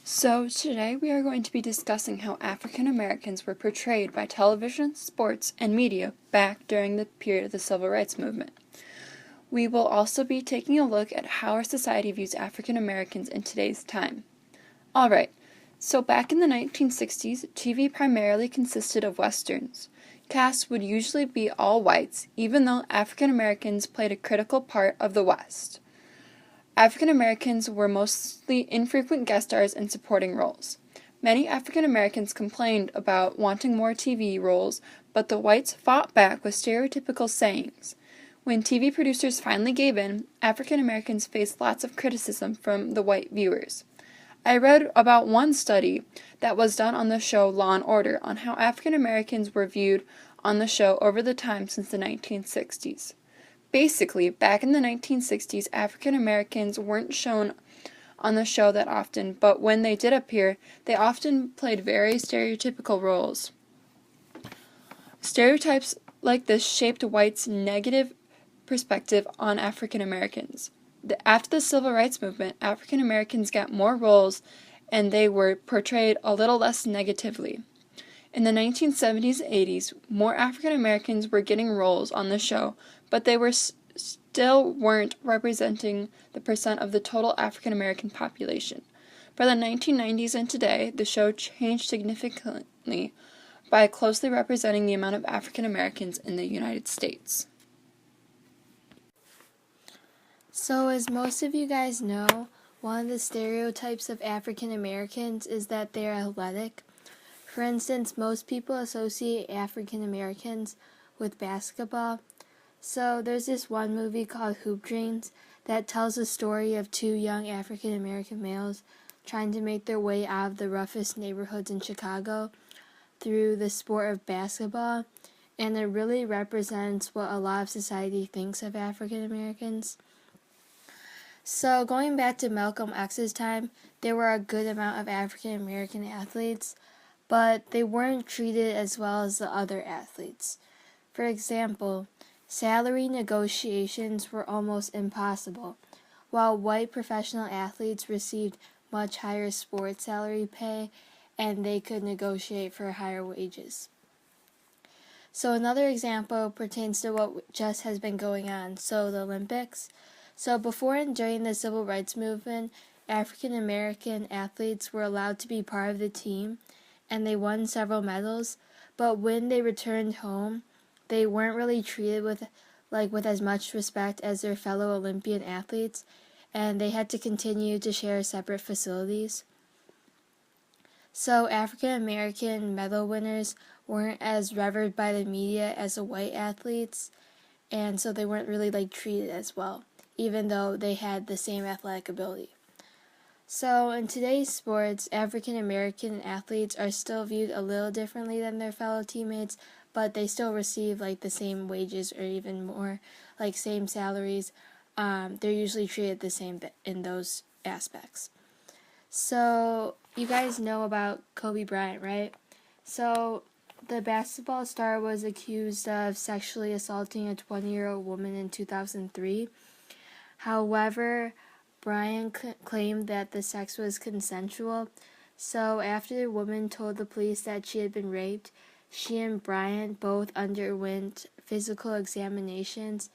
So today we are going to be discussing how African Americans were portrayed by television, sports, and media back during the period of the Civil Rights Movement. We will also be taking a look at how our society views African Americans in today's time. Alright, so back in the 1960s, TV primarily consisted of westerns. Casts would usually be all whites, even though African Americans played a critical part of the West. African Americans were mostly infrequent guest stars in supporting roles. Many African Americans complained about wanting more TV roles, but the whites fought back with stereotypical sayings. When TV producers finally gave in, African Americans faced lots of criticism from the white viewers. I read about one study that was done on the show Law and Order on how African Americans were viewed on the show over the time since the 1960s. Basically, back in the 1960s, African Americans weren't shown on the show that often, but when they did appear, they often played very stereotypical roles. Stereotypes like this shaped whites' negative perspective on African Americans. After the Civil Rights Movement, African Americans got more roles and they were portrayed a little less negatively. In the 1970s and 80s, more African Americans were getting roles on the show, but they still weren't representing the percent of the total African American population. By the 1990s and today, the show changed significantly by closely representing the amount of African Americans in the United States. So, as most of you guys know, one of the stereotypes of African Americans is that they're athletic. For instance, most people associate African Americans with basketball. So there's this one movie called Hoop Dreams that tells the story of two young African American males trying to make their way out of the roughest neighborhoods in Chicago through the sport of basketball, and it really represents what a lot of society thinks of African Americans. So going back to Malcolm X's time, there were a good amount of African American athletes, but they weren't treated as well as the other athletes. For example, salary negotiations were almost impossible, while white professional athletes received much higher sports salary pay and they could negotiate for higher wages. So another example pertains to what just has been going on, so the Olympics. So before and during the Civil Rights Movement, African American athletes were allowed to be part of the team, and they won several medals, but when they returned home, they weren't really treated with as much respect as their fellow Olympian athletes, and they had to continue to share separate facilities. So African American medal winners weren't as revered by the media as the white athletes, and so they weren't really treated as well, even though they had the same athletic ability. So in today's sports, African American athletes are still viewed a little differently than their fellow teammates, but they still receive the same wages or even more, same salaries. They're usually treated the same in those aspects. So you guys know about Kobe Bryant, right? So the basketball star was accused of sexually assaulting a 20-year-old woman in 2003. However, Bryant claimed that the sex was consensual, so after the woman told the police that she had been raped, she and Bryant both underwent physical examinations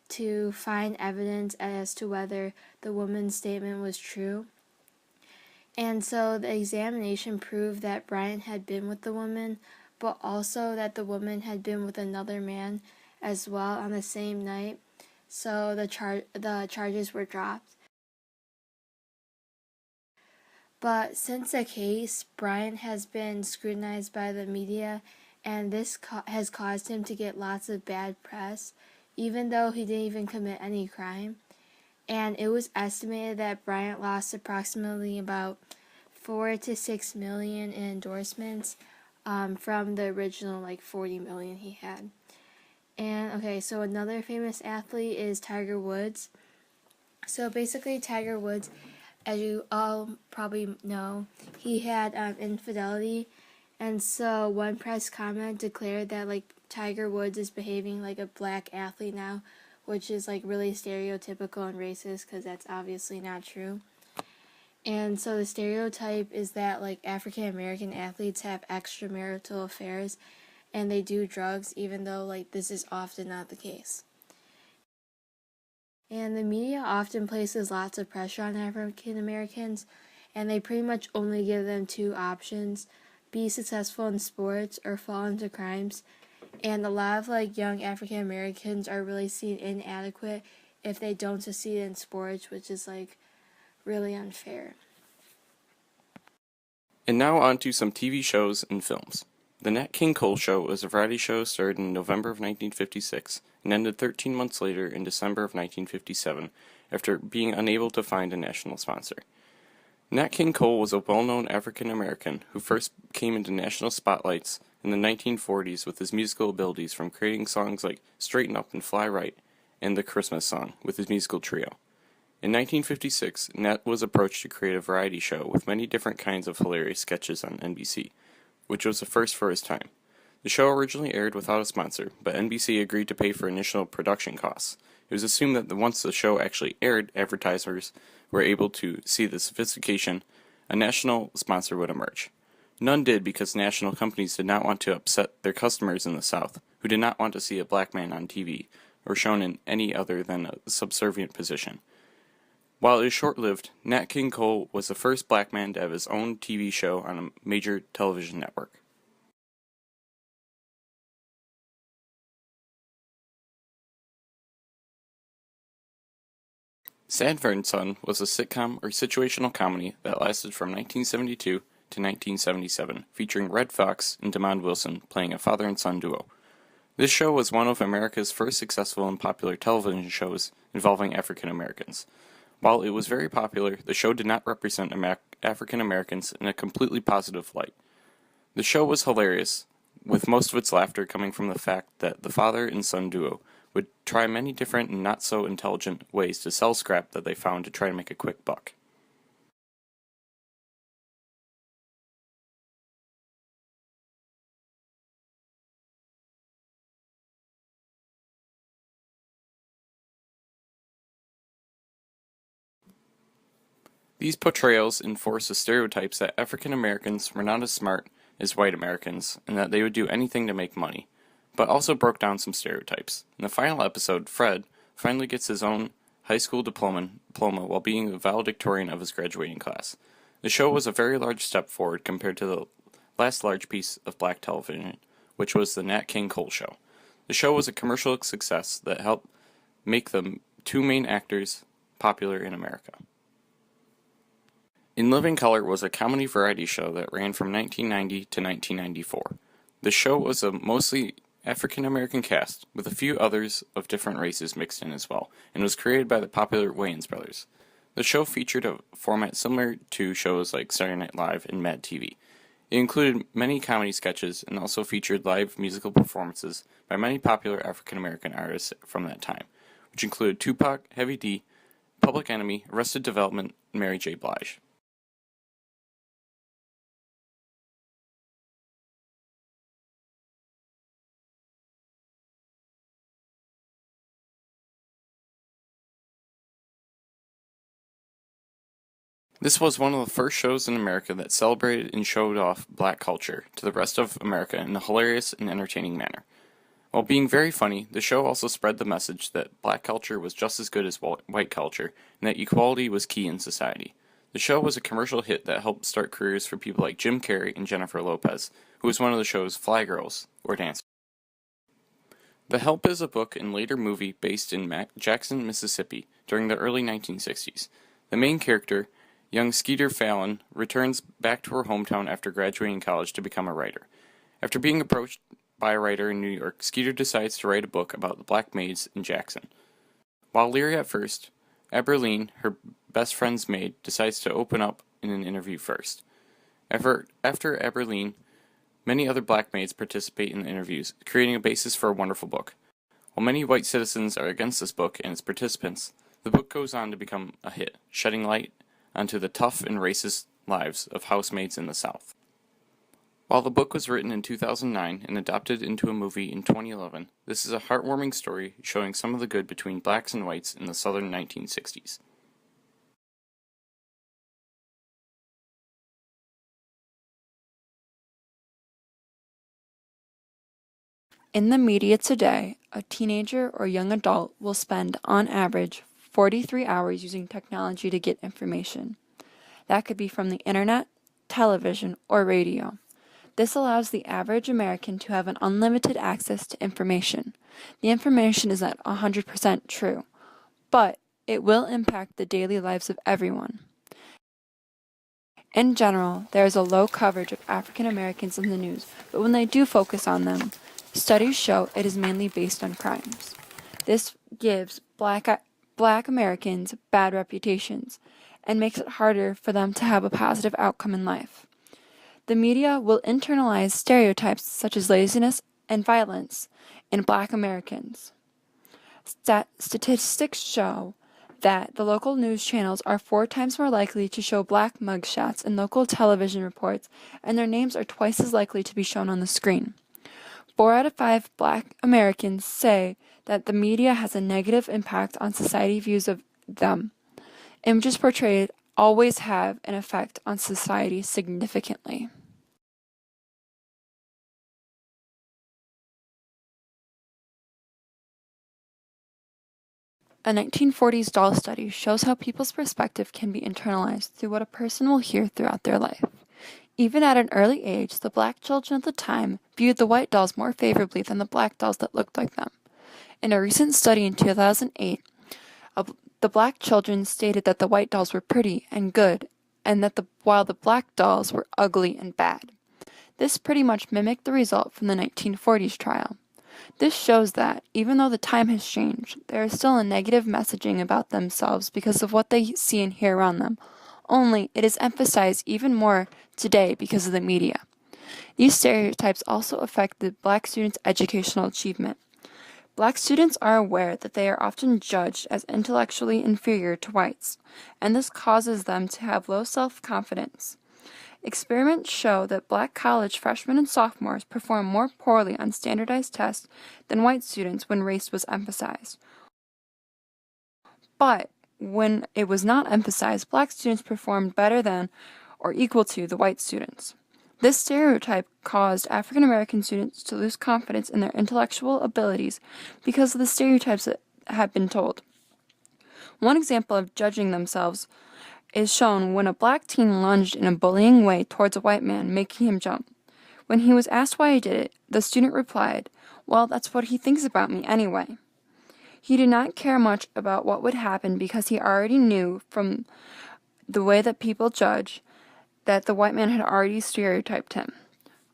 to find evidence as to whether the woman's statement was true. And so the examination proved that Bryant had been with the woman, but also that the woman had been with another man as well on the same night, so the charges were dropped. But since the case, Bryant has been scrutinized by the media, and this has caused him to get lots of bad press, even though he didn't even commit any crime. And it was estimated that Bryant lost approximately about 4 to 6 million in endorsements from the original 40 million he had. And okay, so another famous athlete is Tiger Woods. So basically, Tiger Woods, as you all probably know, he had infidelity, and so one press comment declared that Tiger Woods is behaving like a black athlete now, which is really stereotypical and racist because that's obviously not true. And so the stereotype is that like African American athletes have extramarital affairs and they do drugs, even though like this is often not the case. And the media often places lots of pressure on African Americans, and they pretty much only give them two options: be successful in sports or fall into crimes. And a lot of like young African Americans are really seen inadequate if they don't succeed in sports, which is like really unfair. And now on to some TV shows and films. The Nat King Cole Show was a variety show started in November of 1956 and ended 13 months later in December of 1957 after being unable to find a national sponsor. Nat King Cole was a well-known African American who first came into national spotlights in the 1940s with his musical abilities, from creating songs like Straighten Up and Fly Right and The Christmas Song with his musical trio. In 1956, Nat was approached to create a variety show with many different kinds of hilarious sketches on NBC, which was a first for his time. The show originally aired without a sponsor, but NBC agreed to pay for initial production costs. It was assumed that once the show actually aired, advertisers were able to see the sophistication, a national sponsor would emerge. None did, because national companies did not want to upset their customers in the South, who did not want to see a black man on TV or shown in any other than a subservient position. While it is short-lived, Nat King Cole was the first black man to have his own TV show on a major television network. Sanford & Son was a sitcom or situational comedy that lasted from 1972 to 1977, featuring Red Fox and Demond Wilson playing a father and son duo. This show was one of America's first successful and popular television shows involving African Americans. While it was very popular, the show did not represent African Americans in a completely positive light. The show was hilarious, with most of its laughter coming from the fact that the father and son duo would try many different and not so intelligent ways to sell scrap that they found to try to make a quick buck. These portrayals enforce the stereotypes that African Americans were not as smart as white Americans, and that they would do anything to make money, but also broke down some stereotypes. In the final episode, Fred finally gets his own high school diploma while being the valedictorian of his graduating class. The show was a very large step forward compared to the last large piece of black television, which was the Nat King Cole Show. The show was a commercial success that helped make the two main actors popular in America. In Living Color was a comedy variety show that ran from 1990 to 1994. The show was a mostly African-American cast, with a few others of different races mixed in as well, and was created by the popular Wayans brothers. The show featured a format similar to shows like Saturday Night Live and Mad TV. It included many comedy sketches and also featured live musical performances by many popular African-American artists from that time, which included Tupac, Heavy D, Public Enemy, Arrested Development, and Mary J. Blige. This was one of the first shows in America that celebrated and showed off black culture to the rest of America in a hilarious and entertaining manner. While being very funny, the show also spread the message that black culture was just as good as white culture, and that equality was key in society. The show was a commercial hit that helped start careers for people like Jim Carrey and Jennifer Lopez, who was one of the show's fly girls, or dancers. The Help is a book and later movie based in Jackson, Mississippi, during the early 1960s. The main character, young Skeeter Fallon, returns back to her hometown after graduating college to become a writer. After being approached by a writer in New York, Skeeter decides to write a book about the black maids in Jackson. While leery at first, Eberline, her best friend's maid, decides to open up in an interview first. After Eberline, many other black maids participate in the interviews, creating a basis for a wonderful book. While many white citizens are against this book and its participants, the book goes on to become a hit, shedding light onto the tough and racist lives of housemaids in the South. While the book was written in 2009 and adapted into a movie in 2011, this is a heartwarming story showing some of the good between blacks and whites in the southern 1960s. In the media today, a teenager or young adult will spend, on average, 43 hours using technology to get information. That could be from the internet, television, or radio. This allows the average American to have an unlimited access to information. The information is not 100% true, but it will impact the daily lives of everyone. In general, there is a low coverage of African Americans in the news, but when they do focus on them, studies show it is mainly based on crimes. This gives Black Americans bad reputations and makes it harder for them to have a positive outcome in life. The media will internalize stereotypes such as laziness and violence in Black Americans. Statistics show that the local news channels are 4 times more likely to show Black mugshots in local television reports, and their names are twice as likely to be shown on the screen. 4 out of 5 Black Americans say that the media has a negative impact on society views of them. Images portrayed always have an effect on society significantly. A 1940s doll study shows how people's perspective can be internalized through what a person will hear throughout their life. Even at an early age, the Black children at the time viewed the white dolls more favorably than the Black dolls that looked like them. In a recent study in 2008, the Black children stated that the white dolls were pretty and good, and that while the Black dolls were ugly and bad. This pretty much mimicked the result from the 1940s trial. This shows that, even though the time has changed, there is still a negative messaging about themselves because of what they see and hear around them, only it is emphasized even more today because of the media. These stereotypes also affect the Black students' educational achievement. Black students are aware that they are often judged as intellectually inferior to whites, and this causes them to have low self-confidence. Experiments show that Black college freshmen and sophomores perform more poorly on standardized tests than white students when race was emphasized. But when it was not emphasized, Black students performed better than or equal to the white students. This stereotype caused African American students to lose confidence in their intellectual abilities because of the stereotypes that had been told. One example of judging themselves is shown when a Black teen lunged in a bullying way towards a white man, making him jump. When he was asked why he did it, the student replied, "Well, that's what he thinks about me anyway." He did not care much about what would happen because he already knew from the way that people judge that the white man had already stereotyped him.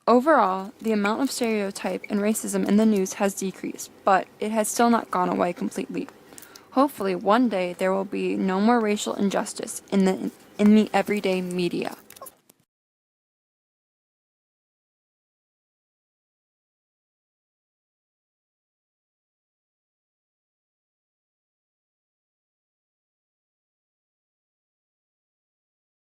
Overall, the amount of stereotype and racism in the news has decreased, but it has still not gone away completely. Hopefully, one day there will be no more racial injustice in the everyday media.